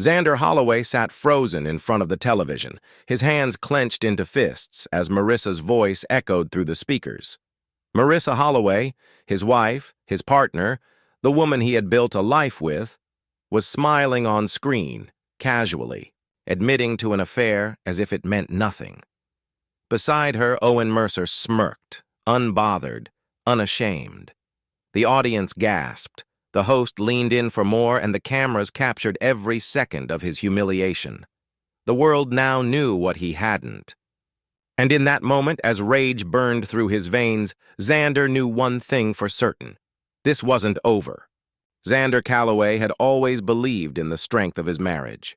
Zander Holloway sat frozen in front of the television, his hands clenched into fists as Marissa's voice echoed through the speakers. Marissa Holloway, his wife, his partner, the woman he had built a life with, was smiling on screen, casually, admitting to an affair as if it meant nothing. Beside her, Owen Mercer smirked, unbothered, unashamed. The audience gasped. The host leaned in for more, and the cameras captured every second of his humiliation. The world now knew what he hadn't. And in that moment, as rage burned through his veins, Zander knew one thing for certain. This wasn't over. Zander Calloway had always believed in the strength of his marriage.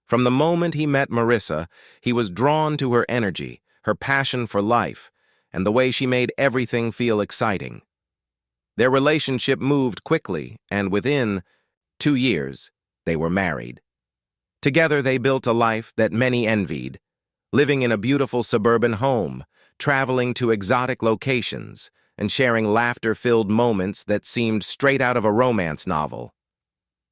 From the moment he met Marissa, he was drawn to her energy, her passion for life, and the way she made everything feel exciting. Their relationship moved quickly, and within 2 years, they were married. Together they built a life that many envied, living in a beautiful suburban home, traveling to exotic locations, and sharing laughter-filled moments that seemed straight out of a romance novel.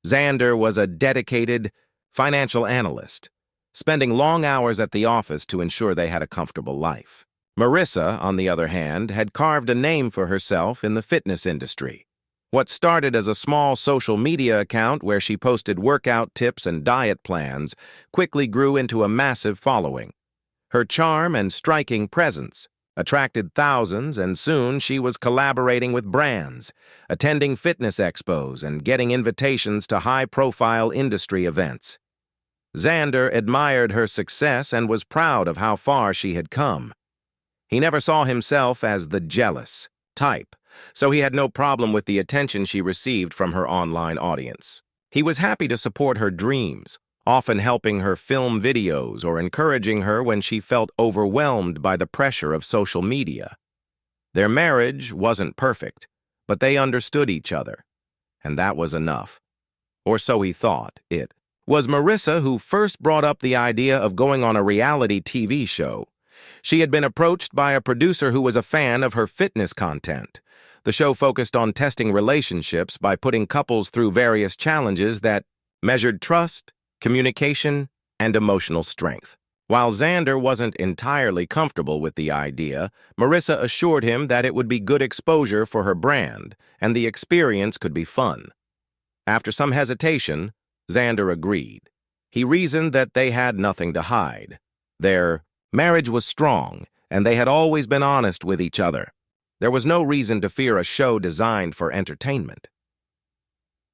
Zander was a dedicated financial analyst, spending long hours at the office to ensure they had a comfortable life. Marissa, on the other hand, had carved a name for herself in the fitness industry. What started as a small social media account where she posted workout tips and diet plans quickly grew into a massive following. Her charm and striking presence attracted thousands, and soon she was collaborating with brands, attending fitness expos, and getting invitations to high-profile industry events. Zander admired her success and was proud of how far she had come. He never saw himself as the jealous type, so he had no problem with the attention she received from her online audience. He was happy to support her dreams, often helping her film videos or encouraging her when she felt overwhelmed by the pressure of social media. Their marriage wasn't perfect, but they understood each other, and that was enough. Or so he thought. It was Marissa who first brought up the idea of going on a reality TV show. She had been approached by a producer who was a fan of her fitness content. The show focused on testing relationships by putting couples through various challenges that measured trust, communication, and emotional strength. While Zander wasn't entirely comfortable with the idea, Marissa assured him that it would be good exposure for her brand, and the experience could be fun. After some hesitation, Zander agreed. He reasoned that they had nothing to hide. Their marriage was strong, and they had always been honest with each other. There was no reason to fear a show designed for entertainment.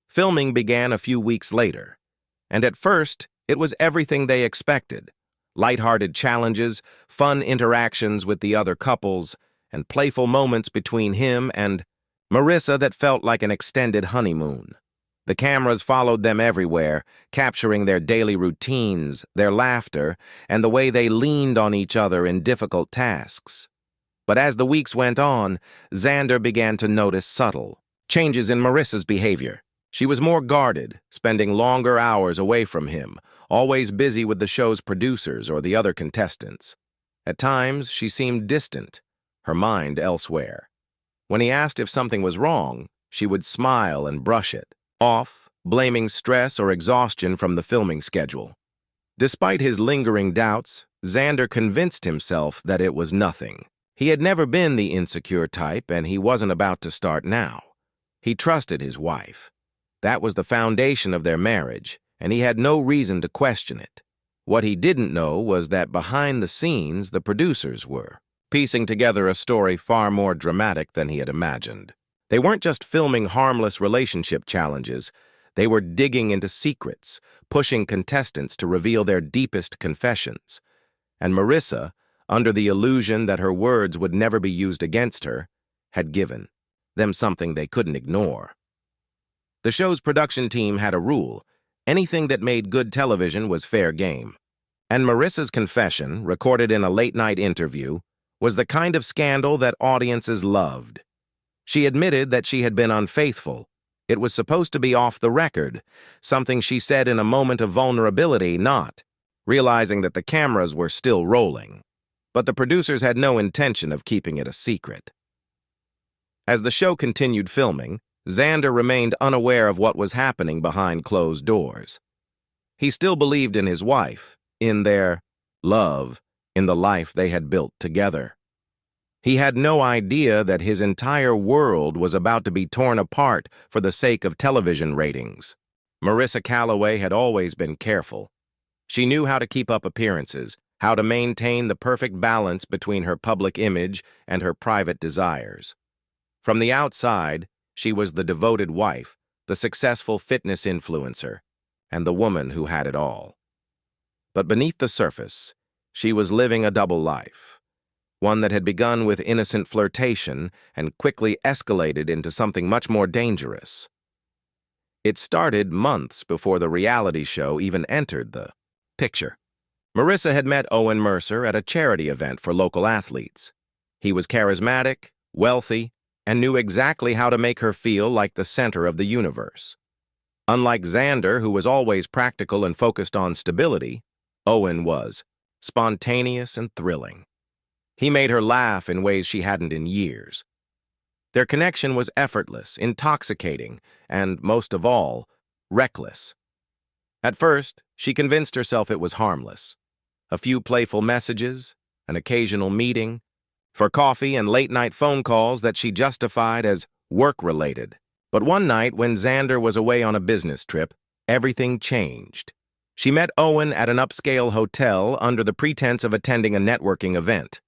Filming began a few weeks later, and at first, it was everything they expected. Lighthearted challenges, fun interactions with the other couples, and playful moments between him and Marissa that felt like an extended honeymoon. The cameras followed them everywhere, capturing their daily routines, their laughter, and the way they leaned on each other in difficult tasks. But as the weeks went on, Zander began to notice subtle changes in Marissa's behavior. She was more guarded, spending longer hours away from him, always busy with the show's producers or the other contestants. At times, she seemed distant, her mind elsewhere. When he asked if something was wrong, she would smile and brush it off, blaming stress or exhaustion from the filming schedule. Despite his lingering doubts, Zander convinced himself that it was nothing. He had never been the insecure type, and he wasn't about to start now. He trusted his wife. That was the foundation of their marriage, and he had no reason to question it. What he didn't know was that behind the scenes, the producers were piecing together a story far more dramatic than he had imagined. They weren't just filming harmless relationship challenges. They were digging into secrets, pushing contestants to reveal their deepest confessions. And Marissa, under the illusion that her words would never be used against her, had given them something they couldn't ignore. The show's production team had a rule: anything that made good television was fair game. And Marissa's confession, recorded in a late-night interview, was the kind of scandal that audiences loved. She admitted that she had been unfaithful. It was supposed to be off the record, something she said in a moment of vulnerability, not realizing that the cameras were still rolling. But the producers had no intention of keeping it a secret. As the show continued filming, Zander remained unaware of what was happening behind closed doors. He still believed in his wife, in their love, in the life they had built together. He had no idea that his entire world was about to be torn apart for the sake of television ratings. Marissa Holloway had always been careful. She knew how to keep up appearances, how to maintain the perfect balance between her public image and her private desires. From the outside, she was the devoted wife, the successful fitness influencer, and the woman who had it all. But beneath the surface, she was living a double life, one that had begun with innocent flirtation and quickly escalated into something much more dangerous. It started months before the reality show even entered the picture. Marissa had met Owen Mercer at a charity event for local athletes. He was charismatic, wealthy, and knew exactly how to make her feel like the center of the universe. Unlike Zander, who was always practical and focused on stability, Owen was spontaneous and thrilling. He made her laugh in ways she hadn't in years. Their connection was effortless, intoxicating, and, most of all, reckless. At first, she convinced herself it was harmless. A few playful messages, an occasional meeting, for coffee and late-night phone calls that she justified as work-related. But one night, when Zander was away on a business trip, everything changed. She met Owen at an upscale hotel under the pretense of attending a networking event.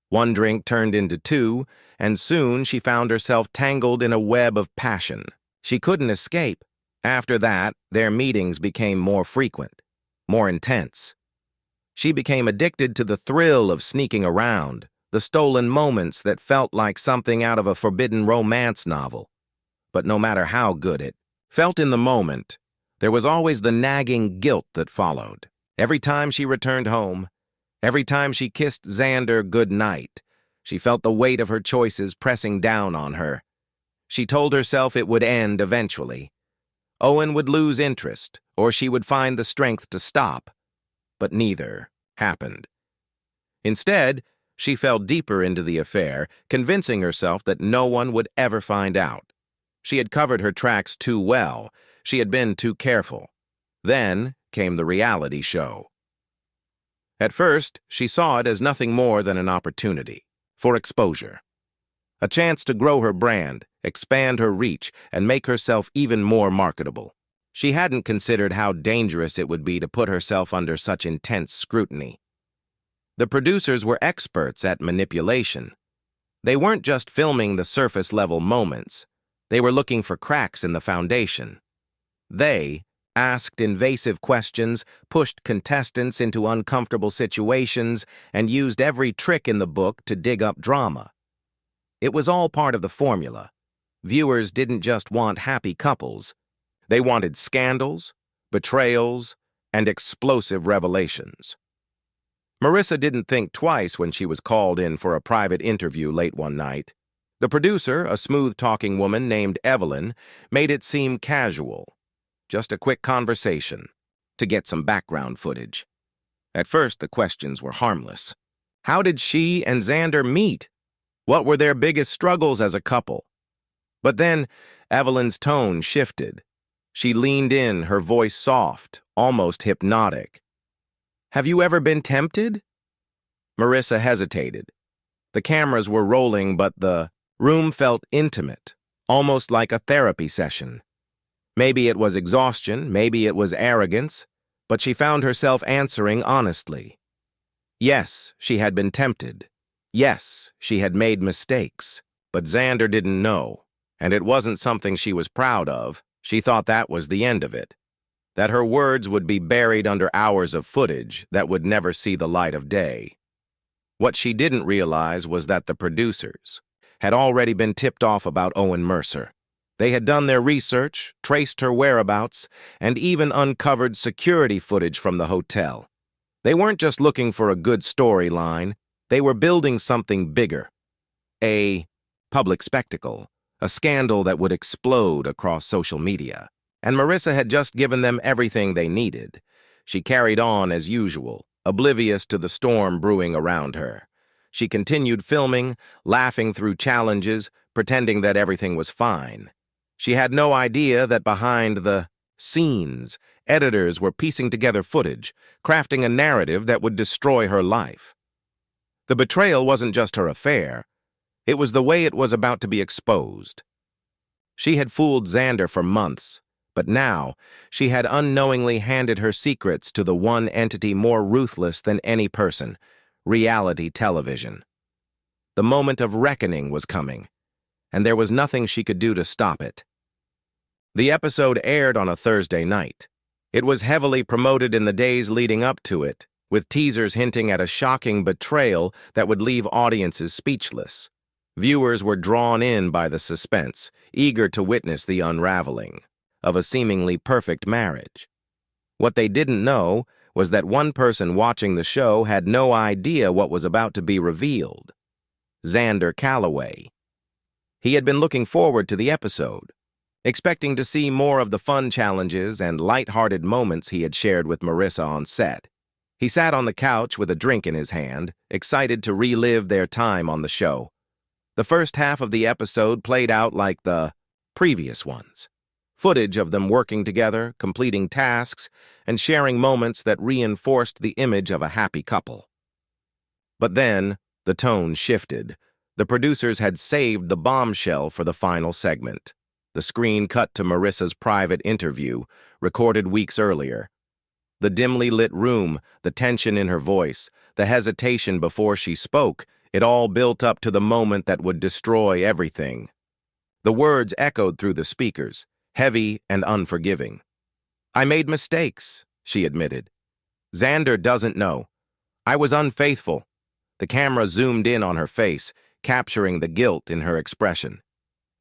One drink turned into two, and soon she found herself tangled in a web of passion. She couldn't escape. After that, their meetings became more frequent, more intense. She became addicted to the thrill of sneaking around, the stolen moments that felt like something out of a forbidden romance novel. But no matter how good it felt in the moment, there was always the nagging guilt that followed. Every time she returned home, every time she kissed Zander good night, she felt the weight of her choices pressing down on her. She told herself it would end eventually. Owen would lose interest, or she would find the strength to stop. But neither happened. Instead, she fell deeper into the affair, convincing herself that no one would ever find out. She had covered her tracks too well. She had been too careful. Then came the reality show. At first, she saw it as nothing more than an opportunity for exposure. A chance to grow her brand, expand her reach, and make herself even more marketable. She hadn't considered how dangerous it would be to put herself under such intense scrutiny. The producers were experts at manipulation. They weren't just filming the surface-level moments. They were looking for cracks in the foundation. They asked invasive questions, pushed contestants into uncomfortable situations, and used every trick in the book to dig up drama. It was all part of the formula. Viewers didn't just want happy couples. They wanted scandals, betrayals, and explosive revelations. Marissa didn't think twice when she was called in for a private interview late one night. The producer, a smooth-talking woman named Evelyn, made it seem casual. Just a quick conversation, to get some background footage. At first, the questions were harmless. How did she and Zander meet? What were their biggest struggles as a couple? But then, Evelyn's tone shifted. She leaned in, her voice soft, almost hypnotic. Have you ever been tempted? Marissa hesitated. The cameras were rolling, but the room felt intimate, almost like a therapy session. Maybe it was exhaustion, maybe it was arrogance, but she found herself answering honestly. Yes, she had been tempted. Yes, she had made mistakes, but Zander didn't know, and it wasn't something she was proud of. She thought that was the end of it, that her words would be buried under hours of footage that would never see the light of day. What she didn't realize was that the producers had already been tipped off about Owen Mercer. They had done their research, traced her whereabouts, and even uncovered security footage from the hotel. They weren't just looking for a good storyline. They were building something bigger. A public spectacle, a scandal that would explode across social media. And Marissa had just given them everything they needed. She carried on as usual, oblivious to the storm brewing around her. She continued filming, laughing through challenges, pretending that everything was fine. She had no idea that behind the scenes, Editors were piecing together footage, crafting a narrative that would destroy her life. The betrayal wasn't just her affair. It was the way it was about to be exposed. She had fooled Zander for months, but now she had unknowingly handed her secrets to the one entity more ruthless than any person: reality television. The moment of reckoning was coming, and there was nothing she could do to stop it. The episode aired on a Thursday night. It was heavily promoted in the days leading up to it, with teasers hinting at a shocking betrayal that would leave audiences speechless. Viewers were drawn in by the suspense, eager to witness the unraveling of a seemingly perfect marriage. What they didn't know was that one person watching the show had no idea what was about to be revealed: Zander Holloway. He had been looking forward to the episode, expecting to see more of the fun challenges and light-hearted moments he had shared with Marissa on set. He sat on the couch with a drink in his hand, excited to relive their time on the show. The first half of the episode played out like the previous ones. Footage of them working together, completing tasks, and sharing moments that reinforced the image of a happy couple. But then, the tone shifted. The producers had saved the bombshell for the final segment. The screen cut to Marissa's private interview, recorded weeks earlier. The dimly lit room, the tension in her voice, the hesitation before she spoke, it all built up to the moment that would destroy everything. The words echoed through the speakers, heavy and unforgiving. "I made mistakes," she admitted. "Zander doesn't know. I was unfaithful." The camera zoomed in on her face, capturing the guilt in her expression.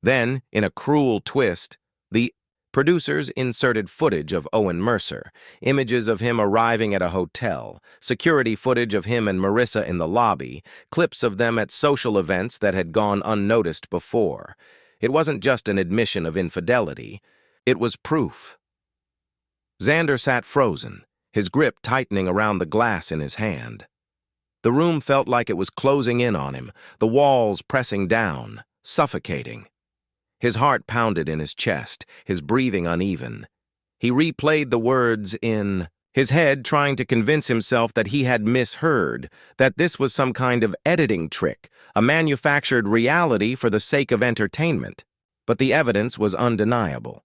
Then, in a cruel twist, the producers inserted footage of Owen Mercer, images of him arriving at a hotel, security footage of him and Marissa in the lobby, clips of them at social events that had gone unnoticed before. It wasn't just an admission of infidelity, it was proof. Zander sat frozen, his grip tightening around the glass in his hand. The room felt like it was closing in on him, the walls pressing down, suffocating. His heart pounded in his chest, his breathing uneven. He replayed the words in his head, trying to convince himself that he had misheard, that this was some kind of editing trick, a manufactured reality for the sake of entertainment. But the evidence was undeniable.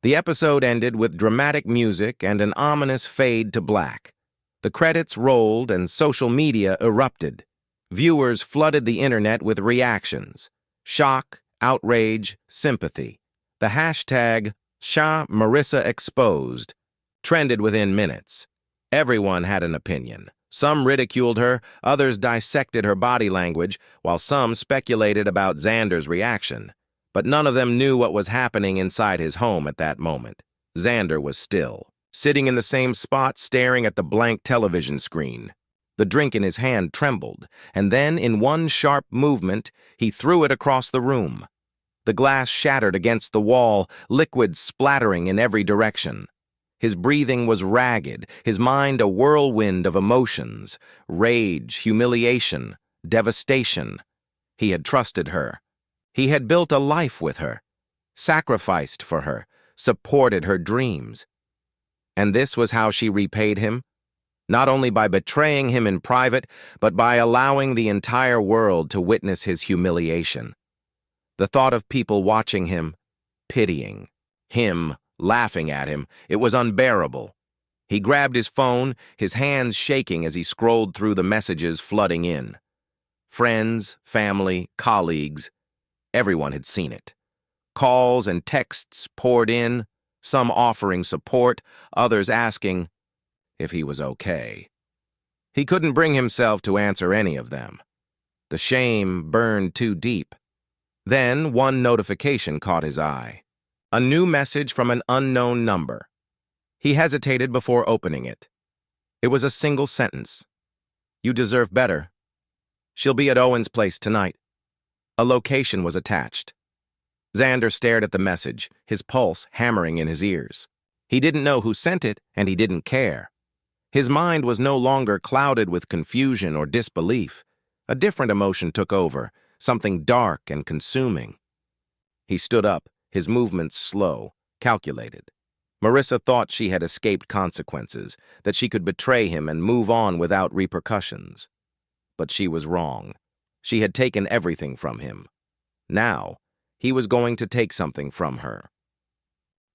The episode ended with dramatic music and an ominous fade to black. The credits rolled and social media erupted. Viewers flooded the internet with reactions: shock, outrage, sympathy. The hashtag #MarissaExposed trended within minutes. Everyone had an opinion. Some ridiculed her, others dissected her body language, while some speculated about Zander's reaction. But none of them knew what was happening inside his home at that moment. Zander was still, sitting in the same spot, staring at the blank television screen. The drink in his hand trembled, and then, in one sharp movement, he threw it across the room. The glass shattered against the wall, liquid splattering in every direction. His breathing was ragged, his mind a whirlwind of emotions: rage, humiliation, devastation. He had trusted her. He had built a life with her, sacrificed for her, supported her dreams. And this was how she repaid him? Not only by betraying him in private, but by allowing the entire world to witness his humiliation. The thought of people watching him, pitying him, laughing at him, it was unbearable. He grabbed his phone, his hands shaking as he scrolled through the messages flooding in. Friends, family, colleagues, everyone had seen it. Calls and texts poured in, some offering support, others asking if he was okay. He couldn't bring himself to answer any of them. The shame burned too deep. Then one notification caught his eye. A new message from an unknown number. He hesitated before opening it. It was a single sentence. "You deserve better. She'll be at Owen's place tonight." A location was attached. Zander stared at the message, his pulse hammering in his ears. He didn't know who sent it, and he didn't care. His mind was no longer clouded with confusion or disbelief. A different emotion took over, something dark and consuming. He stood up, his movements slow, calculated. Marissa thought she had escaped consequences, that she could betray him and move on without repercussions. But she was wrong. She had taken everything from him. Now, he was going to take something from her.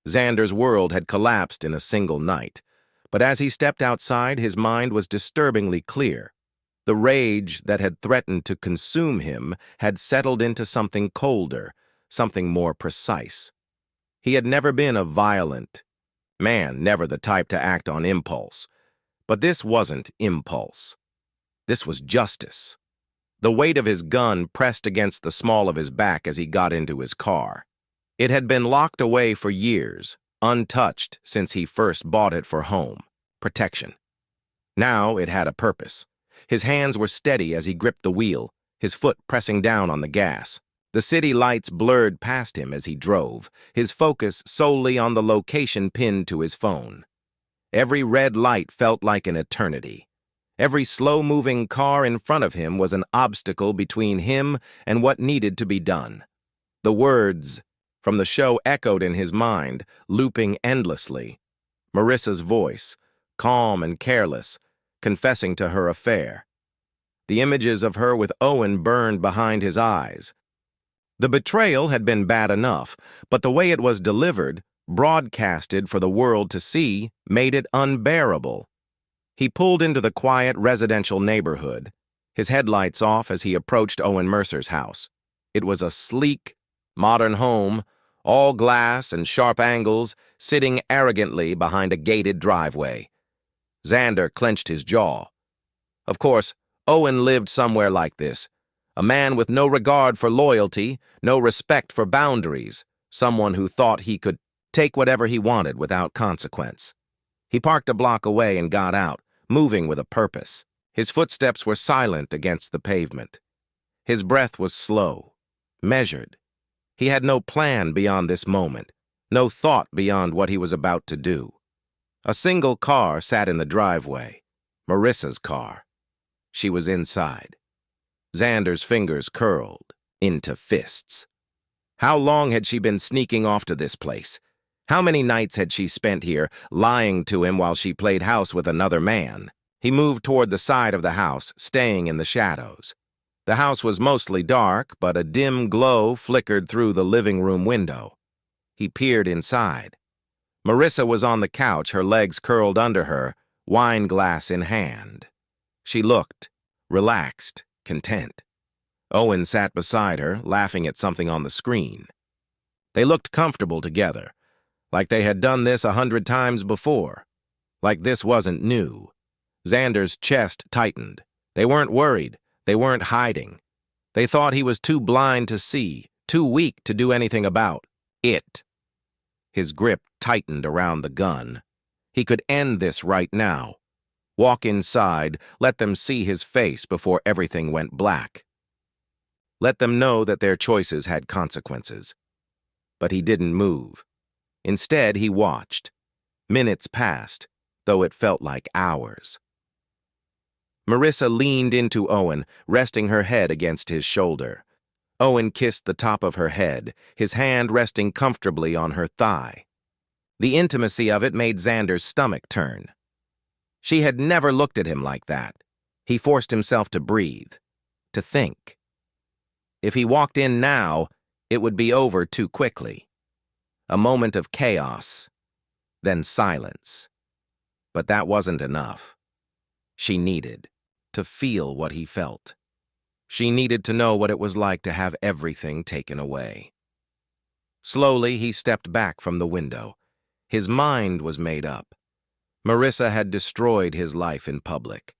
Zander's world had collapsed in a single night, but as he stepped outside, his mind was disturbingly clear. The rage that had threatened to consume him had settled into something colder, something more precise. He had never been a violent man, never the type to act on impulse. But this wasn't impulse. This was justice. The weight of his gun pressed against the small of his back as he got into his car. It had been locked away for years, untouched since he first bought it for home, protection. Now it had a purpose. His hands were steady as he gripped the wheel, his foot pressing down on the gas. The city lights blurred past him as he drove, his focus solely on the location pinned to his phone. Every red light felt like an eternity. Every slow-moving car in front of him was an obstacle between him and what needed to be done. The words from the show echoed in his mind, looping endlessly. Marissa's voice, calm and careless, confessing to her affair. The images of her with Owen burned behind his eyes. The betrayal had been bad enough, but the way it was delivered, broadcasted for the world to see, made it unbearable. He pulled into the quiet residential neighborhood, his headlights off as he approached Owen Mercer's house. It was a sleek, modern home, all glass and sharp angles, sitting arrogantly behind a gated driveway. Zander clenched his jaw. Of course, Owen lived somewhere like this. A man with no regard for loyalty, no respect for boundaries, someone who thought he could take whatever he wanted without consequence. He parked a block away and got out, moving with a purpose. His footsteps were silent against the pavement. His breath was slow, measured. He had no plan beyond this moment, no thought beyond what he was about to do. A single car sat in the driveway, Marissa's car. She was inside. Zander's fingers curled into fists. How long had she been sneaking off to this place? How many nights had she spent here, lying to him while she played house with another man? He moved toward the side of the house, staying in the shadows. The house was mostly dark, but a dim glow flickered through the living room window. He peered inside. Marissa was on the couch, her legs curled under her, wine glass in hand. She looked, relaxed, content. Owen sat beside her, laughing at something on the screen. They looked comfortable together, like they had done this 100 times before. Like this wasn't new. Zander's chest tightened. They weren't worried. They weren't hiding. They thought he was too blind to see, too weak to do anything about it. His grip tightened around the gun. He could end this right now. Walk inside, let them see his face before everything went black. Let them know that their choices had consequences. But he didn't move. Instead, he watched. Minutes passed, though it felt like hours. Marissa leaned into Owen, resting her head against his shoulder. Owen kissed the top of her head, his hand resting comfortably on her thigh. The intimacy of it made Zander's stomach turn. She had never looked at him like that. He forced himself to breathe, to think. If he walked in now, it would be over too quickly. A moment of chaos, then silence. But that wasn't enough. She needed to feel what he felt. She needed to know what it was like to have everything taken away. Slowly, he stepped back from the window. His mind was made up. Marissa had destroyed his life in public.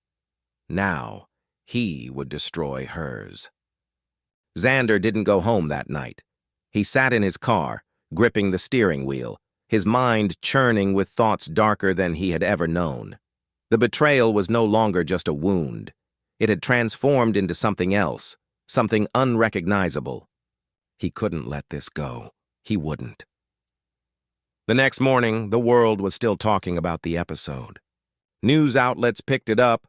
Now, he would destroy hers. Zander didn't go home that night. He sat in his car, gripping the steering wheel, his mind churning with thoughts darker than he had ever known. The betrayal was no longer just a wound. It had transformed into something else, something unrecognizable. He couldn't let this go. He wouldn't. The next morning, the world was still talking about the episode. News outlets picked it up,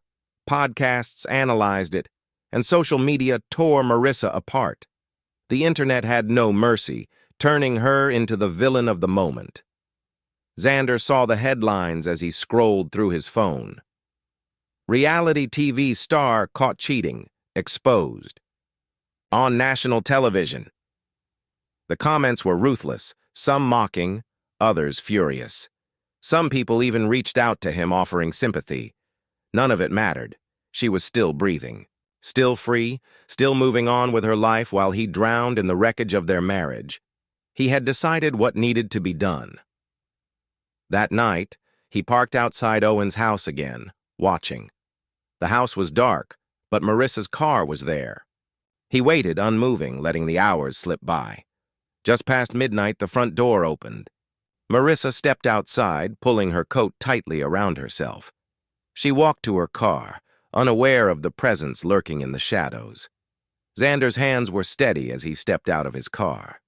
podcasts analyzed it, and social media tore Marissa apart. The internet had no mercy, turning her into the villain of the moment. Zander saw the headlines as he scrolled through his phone. Reality TV star caught cheating, exposed. On national television. The comments were ruthless, some mocking, others furious. Some people even reached out to him offering sympathy. None of it mattered. She was still breathing, still free, still moving on with her life while he drowned in the wreckage of their marriage. He had decided what needed to be done. That night, he parked outside Owen's house again, watching. The house was dark, but Marissa's car was there. He waited, unmoving, letting the hours slip by. Just past midnight, the front door opened. Marissa stepped outside, pulling her coat tightly around herself. She walked to her car, unaware of the presence lurking in the shadows. Zander's hands were steady as he stepped out of his car.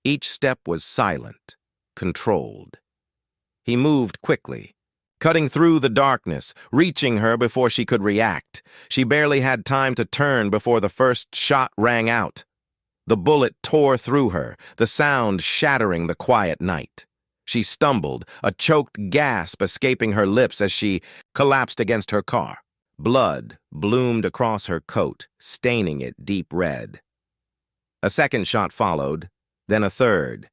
Each step was silent, controlled. He moved quickly, cutting through the darkness, reaching her before she could react. She barely had time to turn before the first shot rang out. The bullet tore through her, the sound shattering the quiet night. She stumbled, a choked gasp escaping her lips as she collapsed against her car. Blood bloomed across her coat, staining it deep red. A second shot followed, then a third.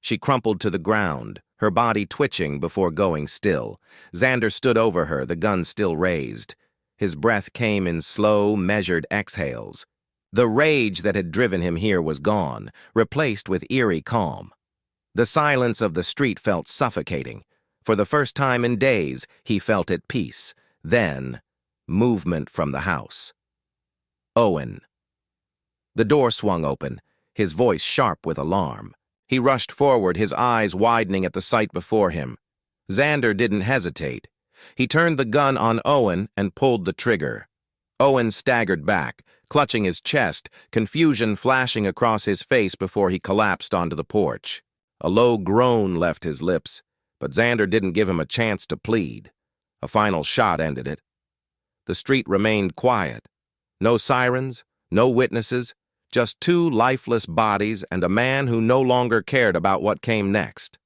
She crumpled to the ground, her body twitching before going still. Zander stood over her, the gun still raised. His breath came in slow, measured exhales. The rage that had driven him here was gone, replaced with eerie calm. The silence of the street felt suffocating. For the first time in days, he felt at peace. Then, movement from the house. Owen. The door swung open, his voice sharp with alarm. He rushed forward, his eyes widening at the sight before him. Zander didn't hesitate. He turned the gun on Owen and pulled the trigger. Owen staggered back, clutching his chest, confusion flashing across his face before he collapsed onto the porch. A low groan left his lips, but Zander didn't give him a chance to plead. A final shot ended it. The street remained quiet. No sirens, no witnesses, just two lifeless bodies and a man who no longer cared about what came next.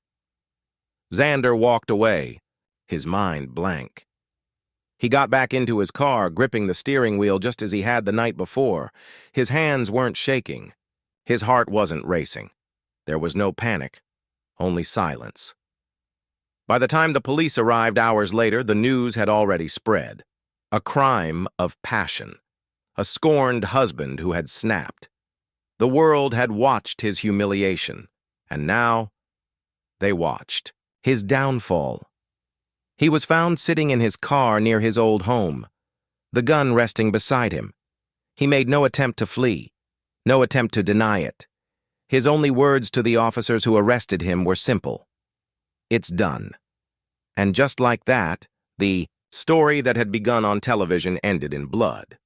Zander walked away, his mind blank. He got back into his car, gripping the steering wheel just as he had the night before. His hands weren't shaking. His heart wasn't racing. There was no panic, only silence. By the time the police arrived hours later, the news had already spread. A crime of passion. A scorned husband who had snapped. The world had watched his humiliation, and now they watched his downfall. He was found sitting in his car near his old home, the gun resting beside him. He made no attempt to flee, no attempt to deny it. His only words to the officers who arrested him were simple. It's done. And just like that, the story that had begun on television ended in blood.